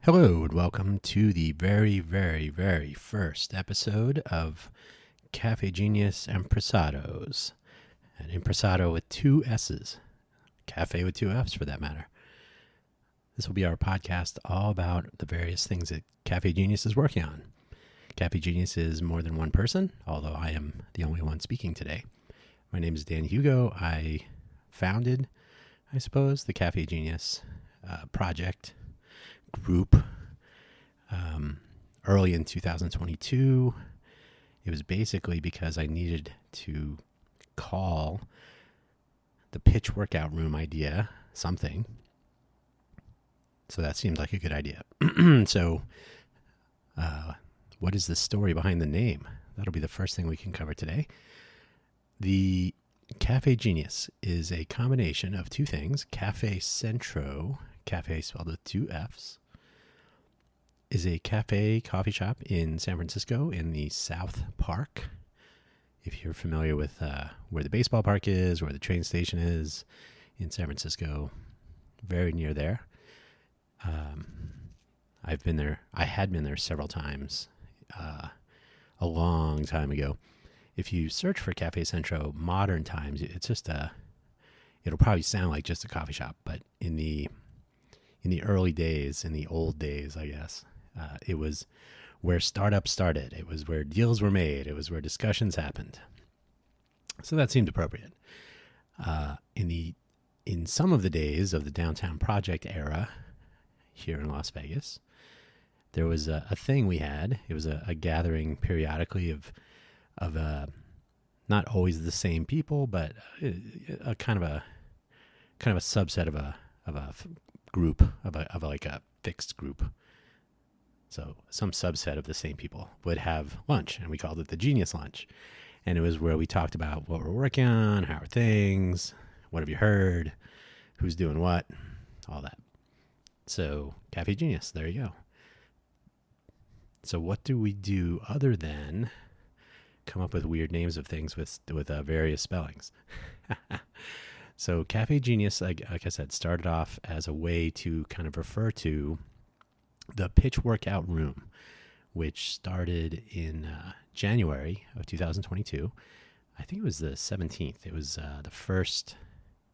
Hello and welcome to the very first episode of Caffe Genius Impresados. An impresado with two S's. Cafe with two F's for that matter. This will be our podcast all about the various things that Caffe Genius is working on. Caffe Genius is more than one person, although I am the only one speaking today. My name is Dan Hugo. I founded, the Caffe Genius project group early in 2022. It was basically because I needed to call the pitch workout room idea something. So that seemed like a good idea. So what is the story behind the name? That'll be the first thing we can cover today. The Caffe Genius is a combination of two things. Cafe Centro, cafe spelled with two F's, is a coffee shop in San Francisco in the South Park. If you're familiar with where the baseball park is, where the train station is in San Francisco, very near there. I've been there. I had been there several times a long time ago. If you search for Cafe Centro modern times, it's just it'll probably sound like just a coffee shop, but in the early days, in the old days, I guess, it was where startups started. It was where deals were made. It was where discussions happened. So that seemed appropriate. In some of the days of the downtown project era here in Las Vegas, there was a thing we had. It was a gathering periodically of not always the same people, but a kind of a subset of a group of a fixed group. So some subset of the same people would have lunch, and we called it the Genius Lunch. And it was where we talked about what we're working on, how are things, what have you heard, who's doing what, all that. So Caffe Genius, there you go. So what do we do other than come up with weird names of things with various spellings? So Caffe Genius, like I said, started off as a way to kind of refer to the pitch workout room, which started in January of 2022. I think it was the 17th. It was the first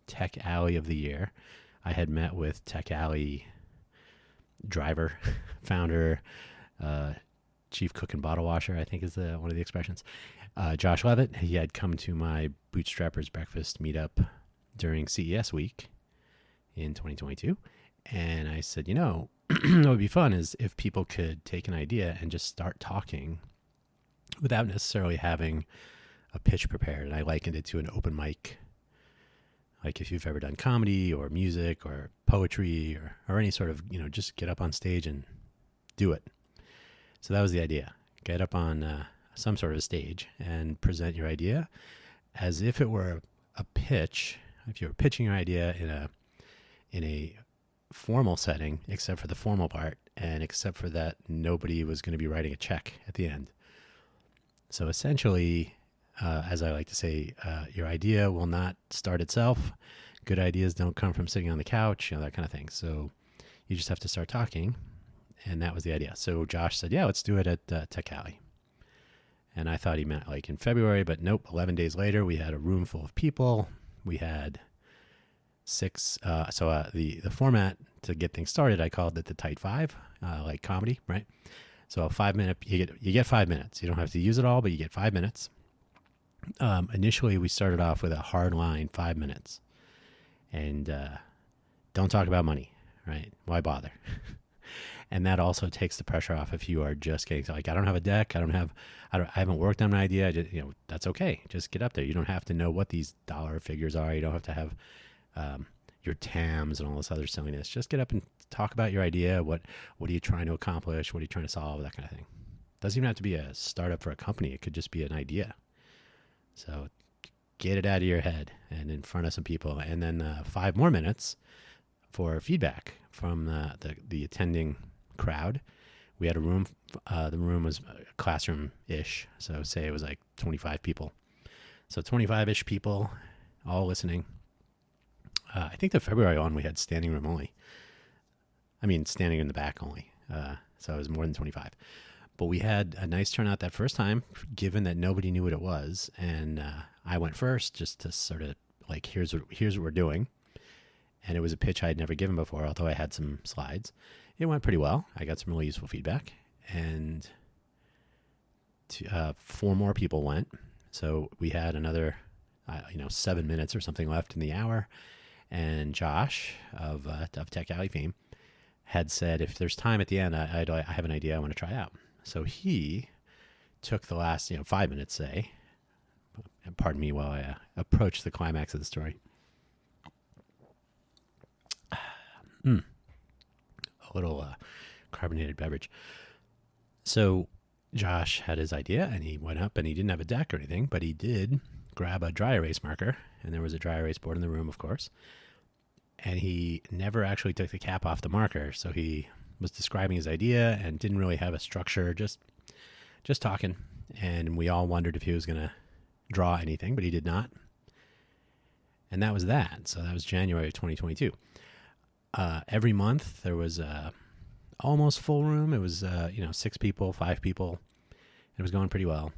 Tech Alley of the year. I had met with Tech Alley driver, founder, chief cook and bottle washer, I think is one of the expressions. Josh Levitt. He had come to my Bootstrappers Breakfast meetup during CES week in 2022. And I said, what would be fun is if people could take an idea and just start talking without necessarily having a pitch prepared. And I likened it to an open mic. Like if you've ever done comedy or music or poetry or any sort of, just get up on stage and do it. So that was the idea. Get up on some sort of stage and present your idea as if it were a pitch. If you were pitching your idea in a formal setting, except for the formal part, and except for that nobody was going to be writing a check at the end. So essentially, as I like to say, your idea will not start itself. Good ideas don't come from sitting on the couch, that kind of thing. So you just have to start talking, and that was the idea. So Josh said, yeah, let's do it at Tech Alley. And I thought he meant like in February, but nope, 11 days later, we had a room full of people. We had 6. The format to get things started, I called it the Tight 5, like comedy, right? So a 5 minute, you get 5 minutes. You don't have to use it all, but you get 5 minutes. Initially, we started off with a hard line 5 minutes, and don't talk about money, right? Why bother? And that also takes the pressure off if you are just getting like, I don't have a deck, I haven't worked on an idea. That's okay. Just get up there. You don't have to know what these dollar figures are. You don't have to have your TAMs and all this other silliness. Just get up and talk about your idea. What are you trying to accomplish? What are you trying to solve? That kind of thing. Doesn't even have to be a startup for a company. It could just be an idea. So get it out of your head and in front of some people. And then 5 more minutes for feedback from the attending crowd. We had a room. The room was classroom-ish. So say it was like 25 people. So 25-ish people all listening. I think the February one we had standing room only. I mean, standing in the back only. So it was more than 25. But we had a nice turnout that first time, given that nobody knew what it was. And I went first just to sort of like, here's what we're doing. And it was a pitch I had never given before, although I had some slides. It went pretty well. I got some really useful feedback. And 4 more people went. So we had another, 7 minutes or something left in the hour. And Josh of Tech Alley fame had said, if there's time at the end, I have an idea I want to try out. So he took the last 5 minutes, say, and pardon me while I approach the climax of the story. A little carbonated beverage. So Josh had his idea, and he went up, and he didn't have a deck or anything, but he did grab a dry erase marker, and there was a dry erase board in the room, of course. And he never actually took the cap off the marker, so he was describing his idea and didn't really have a structure, just talking. And we all wondered if he was going to draw anything, but he did not. And that was that. So that was January of 2022. Every month there was almost full room. It was 6 people, 5 people. It was going pretty well.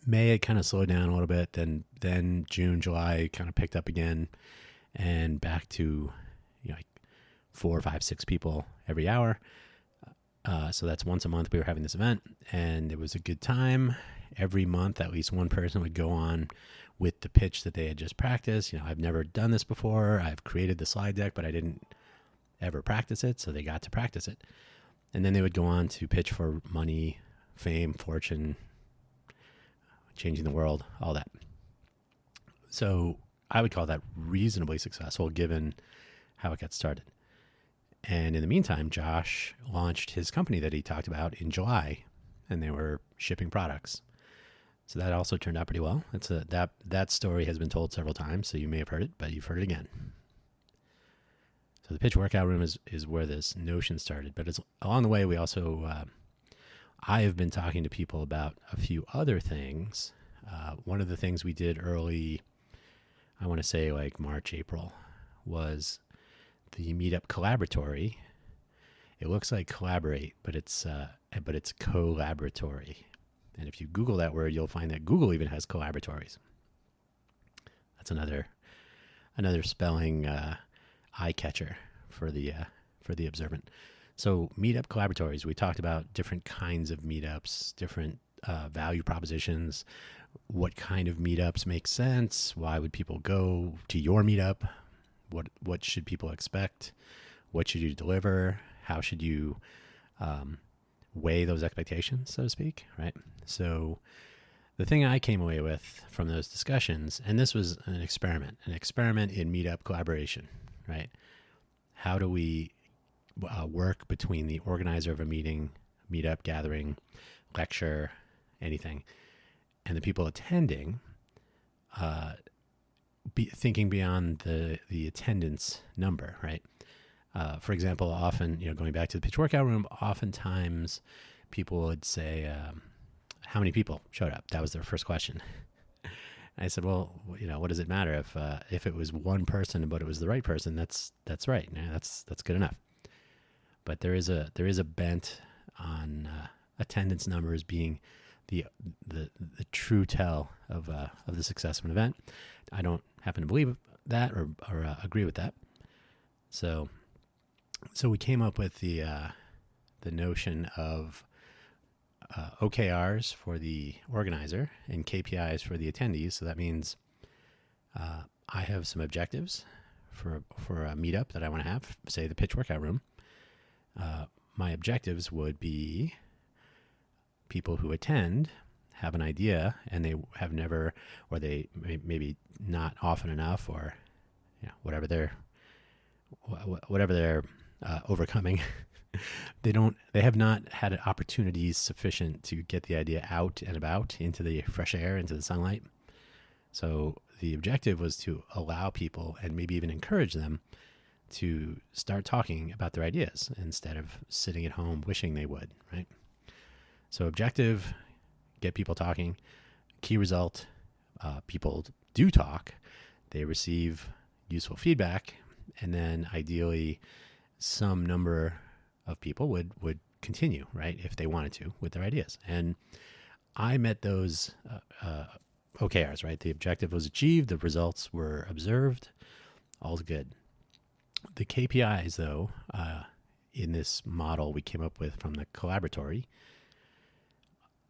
May it kind of slowed down a little bit. Then June, July kind of picked up again, and back to 4, 5, 6 people every hour. So that's once a month we were having this event, and it was a good time. Every month, at least one person would go on with the pitch that they had just practiced. I've never done this before. I've created the slide deck, but I didn't ever practice it, so they got to practice it. And then they would go on to pitch for money, fame, fortune, changing the world, all that. So I would call that reasonably successful given how it got started. And in the meantime, Josh launched his company that he talked about in July, and they were shipping products. So that also turned out pretty well. That story has been told several times, so you may have heard it, but you've heard it again. So the pitch workout room is where this notion started. But along the way, we also, I have been talking to people about a few other things. One of the things we did early, I want to say like March, April, was the Meetup Colaboratory. It looks like collaborate, but it's co-laboratory. And if you Google that word, you'll find that Google even has collaboratories. That's another spelling eye catcher for the observant. So Meetup Colaboratories, we talked about different kinds of meetups, different value propositions, what kind of meetups make sense, why would people go to your meetup, what should people expect, what should you deliver, how should you weigh those expectations, so to speak, right? So the thing I came away with from those discussions, and this was an experiment in meetup collaboration, right? How do we work between the organizer of a meeting, meetup, gathering, lecture, anything, and the people attending, thinking beyond the attendance number, right? For example, often, going back to the pitch workout room, oftentimes people would say, how many people showed up? That was their first question. And I said, well, what does it matter if it was one person, but it was the right person? That's right. Yeah, that's good enough. But there is a bent on attendance numbers being the true tell of the success of an event. I don't happen to believe that or agree with that. So we came up with the notion of OKRs for the organizer and KPIs for the attendees. So that means I have some objectives for a meetup that I want to have, say the pitch workout room. My objectives would be people who attend have an idea and they have never, or they maybe not often enough, or whatever they're overcoming. They have not had opportunities sufficient to get the idea out and about into the fresh air, into the sunlight. So the objective was to allow people and maybe even encourage them to start talking about their ideas instead of sitting at home wishing they would, right? So objective, get people talking. Key result, people do talk. They receive useful feedback, and then ideally some number of people would continue, right, if they wanted to, with their ideas. And I met those OKRs, right? The objective was achieved, the results were observed, all's good. The KPIs, though, in this model we came up with from the Collaboratory,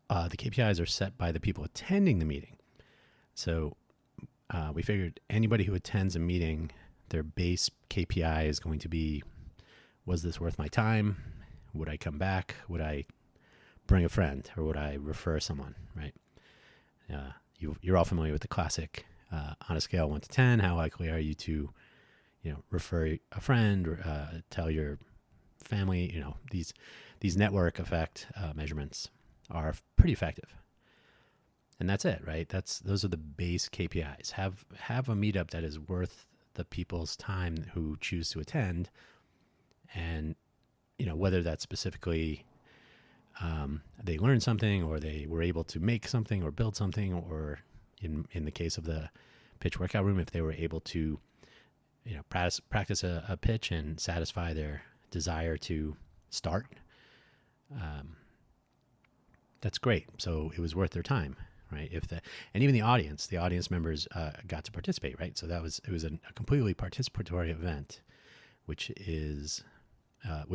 the KPIs are set by the people attending the meeting. So we figured anybody who attends a meeting, their base KPI is going to be, was this worth my time? Would I come back? Would I bring a friend? Or would I refer someone, right? You're all familiar with the classic, on a scale of 1 to 10, how likely are you to, refer a friend or tell your family? These network effect measurements are pretty effective. And that's it, right? Those are the base KPIs. Have a meetup that is worth the people's time who choose to attend, and whether that's specifically they learned something, or they were able to make something or build something, or in the case of the pitch workout room, if they were able to practice a pitch and satisfy their desire to start, that's great. So it was worth their time, right? And even the audience members got to participate, right? So it was a completely participatory event, which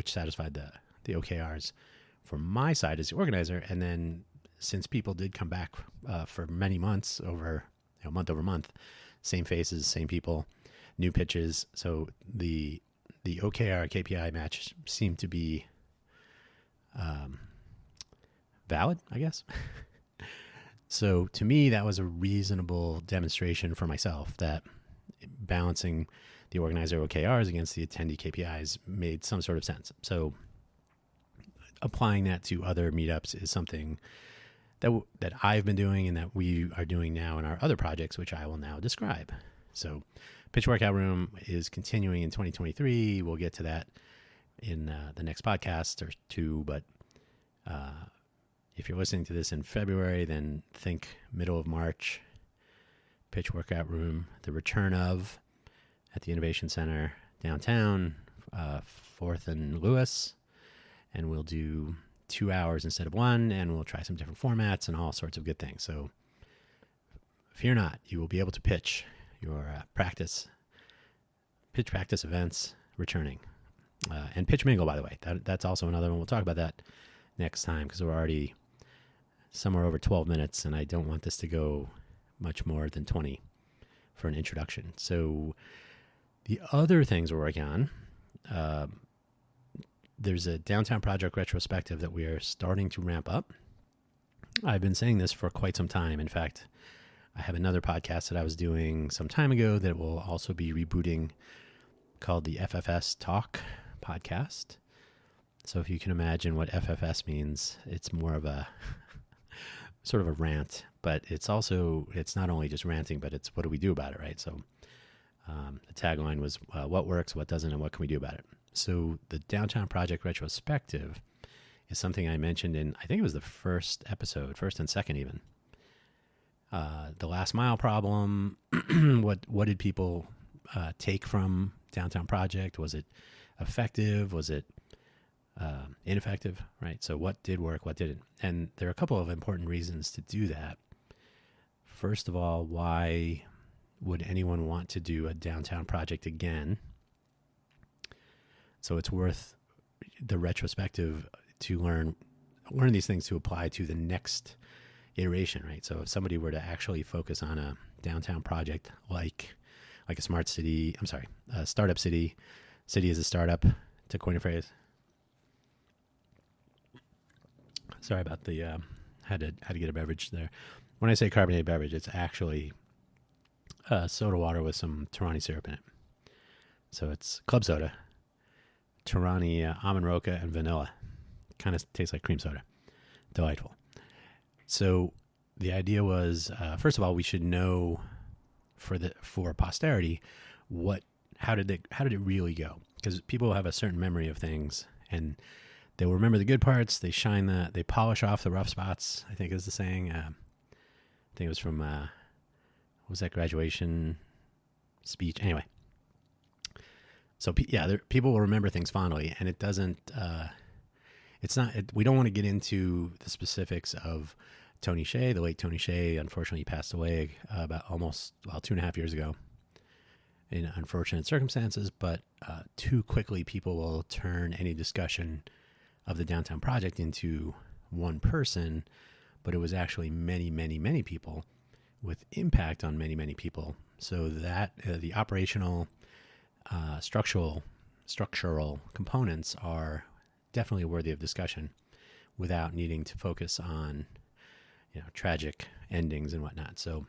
satisfied the OKRs from my side as the organizer. And then since people did come back for many months month over month, same faces, same people, new pitches. So the OKR KPI match seemed to be valid, I guess. So to me, that was a reasonable demonstration for myself that balancing the organizer OKRs against the attendee KPIs made some sort of sense. So applying that to other meetups is something that I've been doing and that we are doing now in our other projects, which I will now describe. So Pitch Workout Room is continuing in 2023. We'll get to that in the next podcast or two, but if you're listening to this in February, then think middle of March. Pitch Workout Room, the return of, at the Innovation Center downtown, 4th and Lewis, and we'll do 2 hours instead of 1, and we'll try some different formats and all sorts of good things. So fear not, you will be able to pitch your pitch practice events returning. And Pitch Mingle, by the way, that's also another one. We'll talk about that next time because we're already somewhere over 12 minutes, and I don't want this to go much more than 20 for an introduction. So the other things we're working on, there's a downtown project retrospective that we are starting to ramp up. I've been saying this for quite some time. In fact, I have another podcast that I was doing some time ago that will also be rebooting called the FFS Talk podcast. So if you can imagine what FFS means, it's more of a sort of a rant, but it's not only just ranting, but it's what do we do about it, right? So the tagline was what works, what doesn't, and what can we do about it? So the Downtown Project Retrospective is something I mentioned in, I think it was the first episode, first and second even. The last mile problem, what did people take from Downtown Project? Was it effective? Was it ineffective, right? So what did work, what didn't? And there are a couple of important reasons to do that. First of all, why would anyone want to do a downtown project again? So it's worth the retrospective to learn these things to apply to the next iteration, right? So if somebody were to actually focus on a downtown project like a smart city, a startup city is a startup, to coin a phrase. Sorry about the, had to get a beverage there. When I say carbonated beverage, it's actually soda water with some Torani syrup in it. So it's club soda, Torani, almond roca, and vanilla. Kind of tastes like cream soda. Delightful. So the idea was, first of all, we should know for posterity how did it really go? Because people have a certain memory of things, and they'll remember the good parts. They polish off the rough spots, I think is the saying. I think it was from, what was that graduation speech? Anyway. So people will remember things fondly, and it doesn't. It's not. We don't want to get into the specifics of Tony Hsieh. The late Tony Hsieh, unfortunately, passed away about 2.5 years ago in unfortunate circumstances. But too quickly, people will turn any discussion of the downtown project into one person, but it was actually many, many, many people with impact on many, many people. So that the operational, structural components are definitely worthy of discussion without needing to focus on, tragic endings and whatnot. So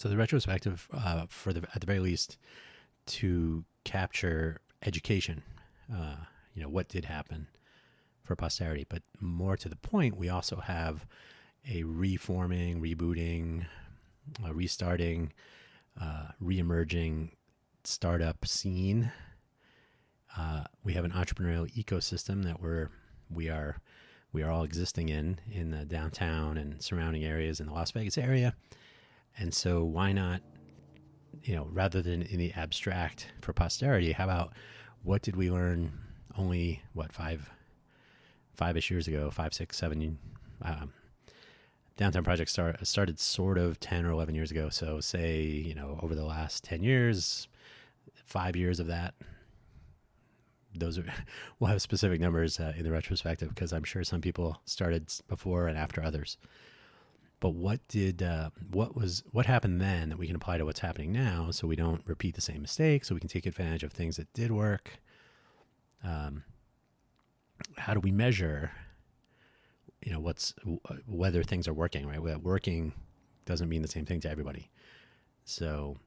the retrospective, at the very least, to capture education, what did happen for posterity. But more to the point, we also have a reforming, rebooting, restarting, reemerging startup scene. We have an entrepreneurial ecosystem that we are all existing in the downtown and surrounding areas in the Las Vegas area. And so why not, rather than in the abstract for posterity, how about what did we learn only, five-ish years ago, 5, 6, 7, downtown project started sort of 10 or 11 years ago. So say, over the last 10 years, 5 years of that, we'll have specific numbers in the retrospective, because I'm sure some people started before and after others. But what happened then that we can apply to what's happening now, so we don't repeat the same mistakes, so we can take advantage of things that did work? How do we measure, whether things are working, right? Working doesn't mean the same thing to everybody. So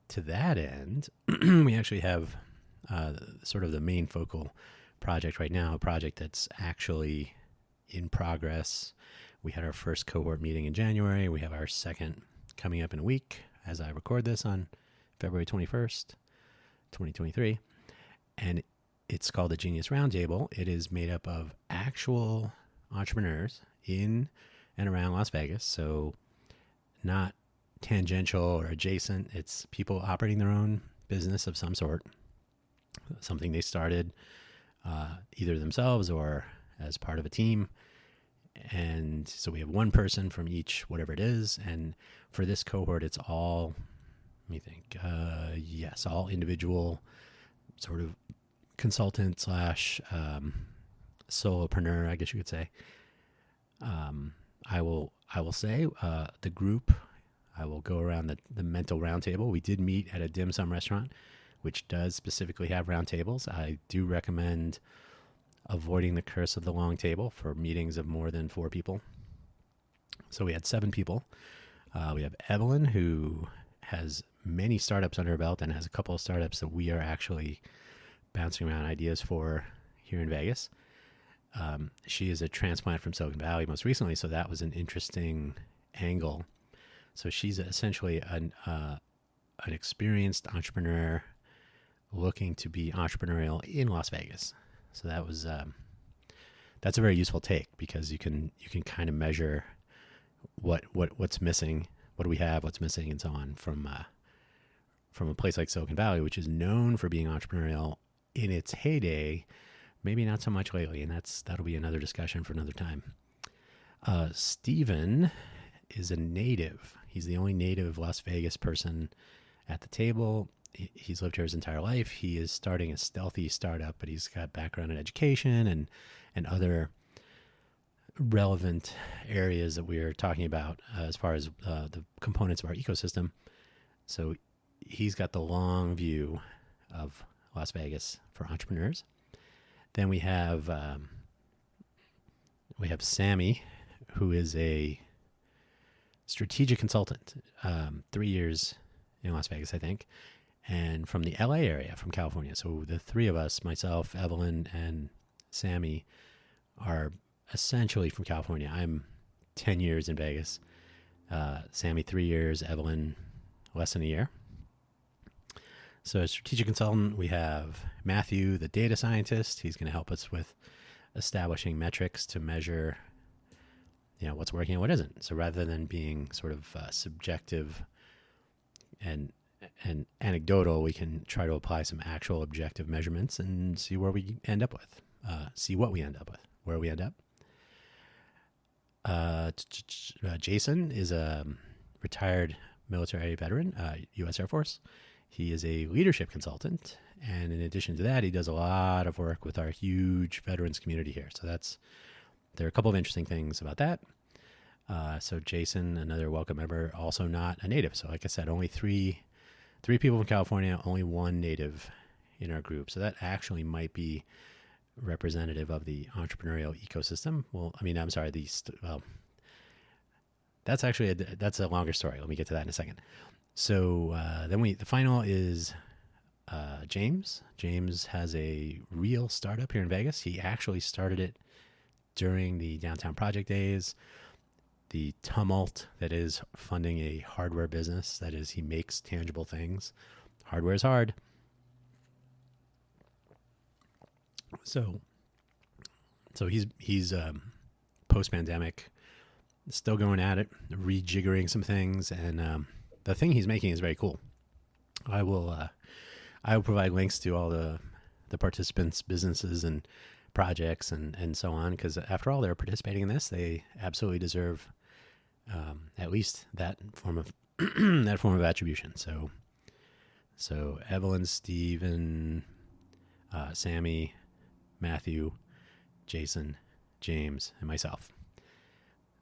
to that end, we actually have sort of the main focal project right now, a project that's actually in progress. We had our first cohort meeting in January. We have our second coming up in a week as I record this on February 21st, 2023. And it's called the Genius Roundtable. It is made up of actual entrepreneurs in and around Las Vegas. So not tangential or adjacent. It's people operating their own business of some sort, something they started either themselves or as part of a team. And so we have one person from each, whatever it is. And for this cohort, it's all, all individual sort of consultant / solopreneur, I guess you could say. I will say the group, I will go around the mental roundtable. We did meet at a dim sum restaurant, which does specifically have roundtables. I do recommend avoiding the curse of the long table for meetings of more than 4 people. So we had 7 people. We have Evelyn, who has many startups under her belt and has a couple of startups that we are actually bouncing around ideas for here in Vegas. She is a transplant from Silicon Valley most recently, so that was an interesting angle. So she's essentially an experienced entrepreneur looking to be entrepreneurial in Las Vegas. So that was that's a very useful take, because you can kind of measure what's missing, what do we have, what's missing, and so on from a place like Silicon Valley, which is known for being entrepreneurial in its heyday. Maybe not so much lately, and that'll be another discussion for another time. Steven is a native. He's the only native Las Vegas person at the table. He's lived here his entire life. He is starting a stealthy startup, but he's got background in education and other relevant areas that we are talking about as far as the components of our ecosystem. So he's got the long view of Las Vegas for entrepreneurs. Then we have Sammy, who is a strategic consultant, 3 years in Las Vegas, I think, and from the LA area, from California. So the 3 of us, myself, Evelyn, and Sammy, are essentially from California. I'm 10 years in Vegas. Sammy, 3 years. Evelyn, less than a year. So a strategic consultant, we have Matthew, the data scientist. He's going to help us with establishing metrics to measure, what's working and what isn't. So rather than being sort of subjective and and anecdotal, we can try to apply some actual objective measurements and see where we end up with. See what we end up with, where we end up. Jason is a retired military veteran, U.S. Air Force. He is a leadership consultant, and in addition to that, he does a lot of work with our huge veterans community here. So there are a couple of interesting things about that. So Jason, another welcome member, also not a native. So like I said, only three people from California, only one native in our group. So that actually might be representative of the entrepreneurial ecosystem. Well, I mean, I'm sorry, that's actually that's a longer story. Let me get to that in a second. So then the final is James. James has a real startup here in Vegas. He actually started it during the downtown project days. The tumult that is funding a hardware business, that is, he makes tangible things. Hardware is hard. So he's post-pandemic, still going at it, rejiggering some things, and the thing he's making is very cool. I will provide links to all the participants' businesses and projects and so on, because after all, they're participating in this. They absolutely deserve at least that form of that form of attribution. So Evelyn, Steven, Sammy, Matthew, Jason, James, and myself.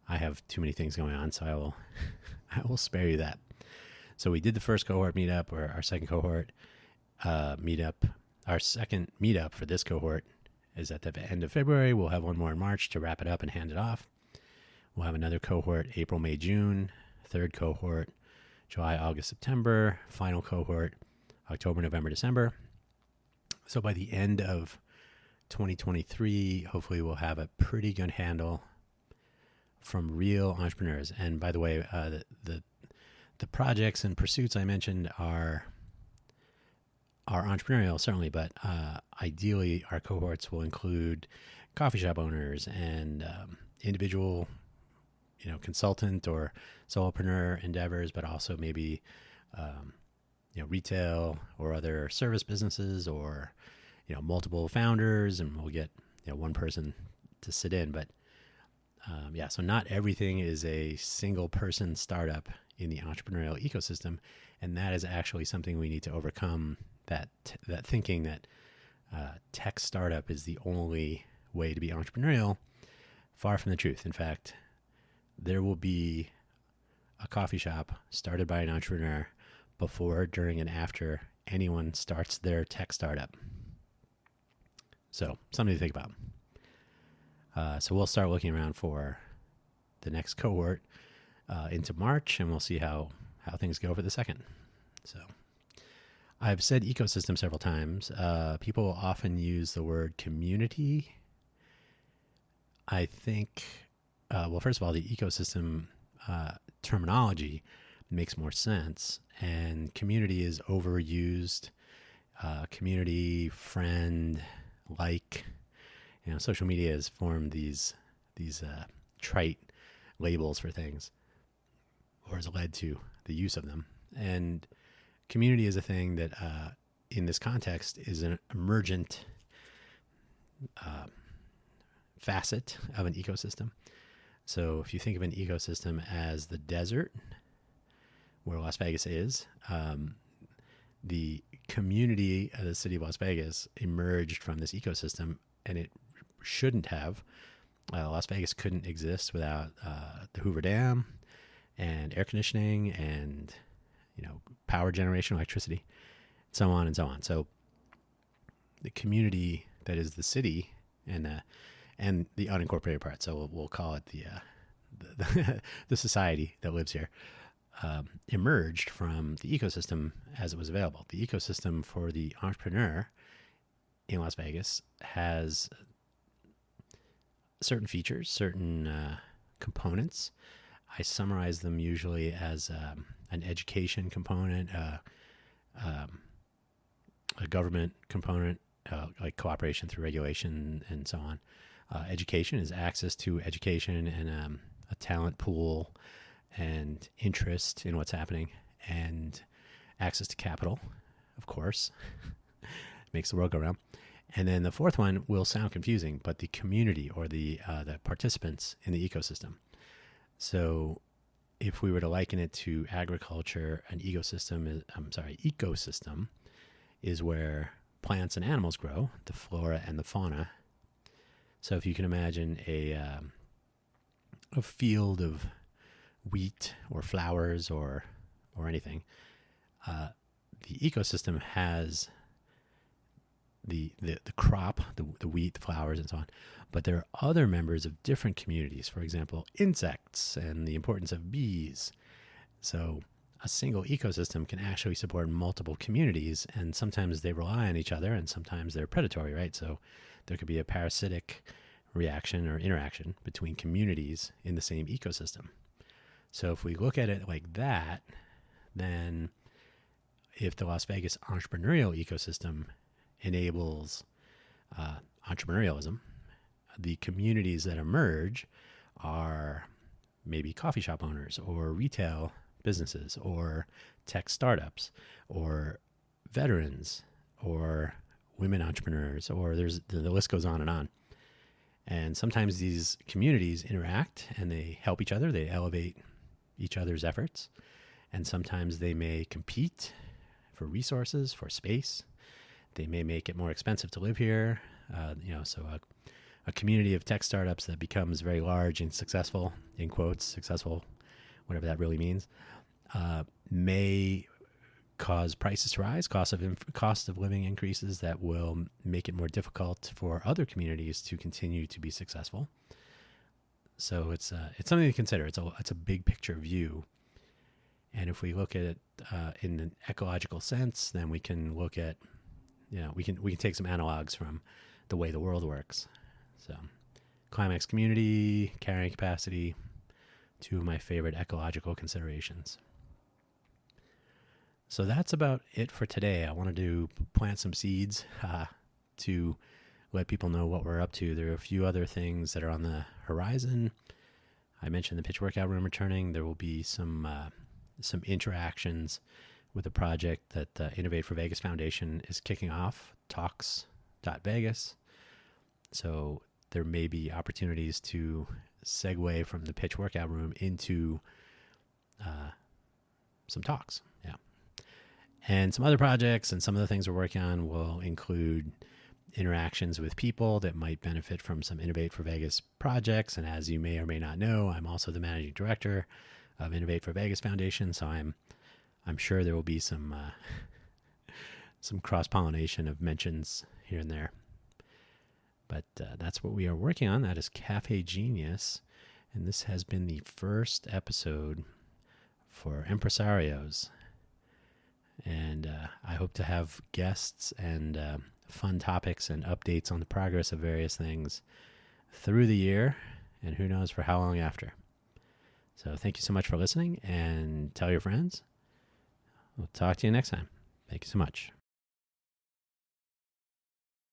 I have too many things going on, so I will spare you that. So we did the first cohort meetup, or our second cohort meetup. Our second meetup for this cohort is at the end of February. We'll have one more in March to wrap it up and hand it off. We'll have another cohort April, May, June. Third cohort July, August, September. Final cohort October, November, December. So by the end of 2023, hopefully we'll have a pretty good handle from real entrepreneurs. And by the way, the projects and pursuits I mentioned are entrepreneurial, certainly, but ideally our cohorts will include coffee shop owners and individual, consultant or solopreneur endeavors, but also maybe retail or other service businesses, or multiple founders, and we'll get one person to sit in. But so not everything is a single person startup in the entrepreneurial ecosystem, and that is actually something we need to overcome. That thinking that tech startup is the only way to be entrepreneurial. Far from the truth. In fact, there will be a coffee shop started by an entrepreneur before, during, and after anyone starts their tech startup. So something to think about. So we'll start looking around for the next cohort into March, and we'll see how things go for the second. So I've said ecosystem several times. People often use the word community. I think, first of all, the ecosystem terminology makes more sense, and community is overused. Community, friend, like, social media has formed these trite labels for things, or has led to the use of them. And community is a thing that, in this context, is an emergent facet of an ecosystem. So if you think of an ecosystem as the desert, where Las Vegas is, the community of the city of Las Vegas emerged from this ecosystem, and it shouldn't have. Las Vegas couldn't exist without the Hoover Dam and air conditioning and power generation, electricity, so on and so on. So the community that is the city and the unincorporated part, so we'll call it the society that lives here, emerged from the ecosystem as it was available. The ecosystem for the entrepreneur in Las Vegas has certain features, certain components. I summarize them usually as an education component, a government component, like cooperation through regulation and so on. Education is access to education and a talent pool and interest in what's happening. And access to capital, of course, makes the world go round. And then the fourth one will sound confusing, but the community or the participants in the ecosystem. So if we were to liken it to agriculture, an ecosystem is where plants and animals grow, the flora and the fauna. So if you can imagine a field of wheat or flowers or anything, the ecosystem has the crop, the wheat, the flowers, and so on. But there are other members of different communities, for example, insects and the importance of bees. So a single ecosystem can actually support multiple communities, and sometimes they rely on each other and sometimes they're predatory, right? So there could be a parasitic reaction or interaction between communities in the same ecosystem. So if we look at it like that, then if the Las Vegas entrepreneurial ecosystem enables entrepreneurialism, the communities that emerge are maybe coffee shop owners or retail businesses or tech startups or veterans or women entrepreneurs, or the list goes on and on. And sometimes these communities interact and they help each other, they elevate each other's efforts. And sometimes they may compete for resources, for space. They may make it more expensive to live here. So a community of tech startups that becomes very large and successful, in quotes, successful, whatever that really means, may cause prices to rise, cost of living increases that will make it more difficult for other communities to continue to be successful. So it's something to consider. It's a big picture view. And if we look at it in an ecological sense, then we can look at, we can take some analogs from the way the world works. So climax, community, carrying capacity, two of my favorite ecological considerations. So that's about it for today. I wanted to plant some seeds to let people know what we're up to. There are a few other things that are on the horizon. I mentioned the pitch workout room returning. There will be some interactions with a project that the Innovate for Vegas Foundation is kicking off, talks.vegas. So there may be opportunities to segue from the pitch workout room into some talks. Yeah. And some other projects and some of the things we're working on will include interactions with people that might benefit from some Innovate for Vegas projects. And as you may or may not know, I'm also the managing director of Innovate for Vegas Foundation. So I'm sure there will be some cross-pollination of mentions here and there. But that's what we are working on. That is Caffe Genius. And this has been the first episode for Empresarios. And I hope to have guests and fun topics and updates on the progress of various things through the year, and who knows for how long after. So thank you so much for listening, and tell your friends. We'll talk to you next time. Thank you so much.